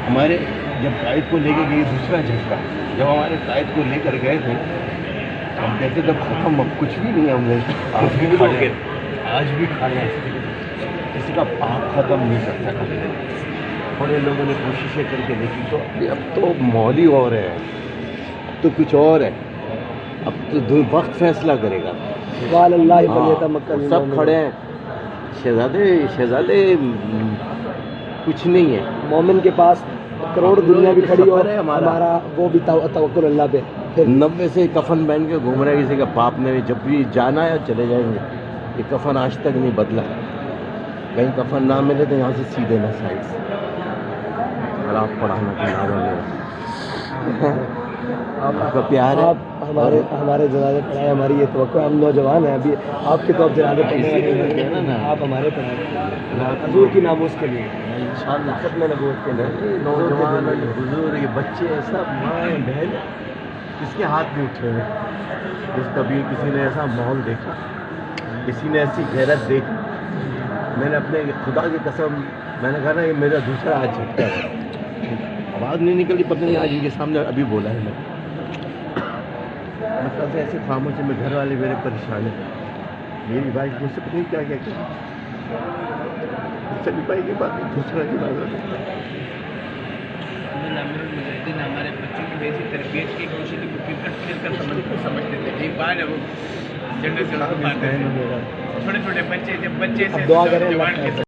ہمارے جب قائد کو لے کے گئے دوسرا جھٹکا، جب ہمارے قائد کو لے کر گئے تھے ہم کہتے تھے ختم، اب کچھ بھی نہیں، ہم نے آج بھی کھانا کسی کا پاپ ختم نہیں کر سکا۔ تھوڑے لوگوں نے کوششیں کر کے دیکھی تو اب تو ماحول ہی اور ہے، اب تو کچھ اور ہے، اب تو وقت فیصلہ کرے گا۔ سب کھڑے ہیں، شہزادے کچھ نہیں ہے، مومن کے پاس کروڑ دنیا بھی کھڑی اور ہمارا وہ بھی توکل اللہ پہ۔ 90 سے کفن پہن کے گھوم رہے کسی کا باپ نے، جب بھی جانا ہے چلے جائیں گے، یہ کفن آج تک نہیں بدلا، کہیں کفن نہ ملے تو یہاں سے سیدھے نہ سائڈ سے خراب پڑھانا آپ کا پیار ہے، ہمارے جنازے پڑھائے، ہماری یہ توقع ہے، ہم نوجوان ہیں ابھی، آپ کے تو اب جنازے پڑھائے، آپ ہمارے پڑھائے حضور کی ناموس کے لیے انشاءاللہ، ختم نبوت کے لیے۔ نوجوان بزرگ یہ بچے سب مائیں بہن کس کے ہاتھ میں اٹھے ہوئے، جس کبھی کسی نے ایسا ماحول دیکھا، کسی نے ایسی غیرت دیکھی، میں نے اپنے خدا کی قسم میں نے کہا نا یہ میرا دوسرا آج جھٹکا ہے، آواز نہیں نکلی، پتہ نہیں آج ان کے سامنے ابھی بولا ہے میں مطلب سے ایسے خاموش ہے، میں گھر والے میرے پریشان ہیں، میری وائف مجھ سے پتہ نہیں کیا کیا چلی پائی کے بعد دوسرا کی بات ہمارے بچوں کی ویسی تربیت کی کوشش کی، کرکٹ کھیل کر سمجھتے تھے، ایک بار ہے وہ جنگل سے چھوٹے چھوٹے بچے، جب بچے سے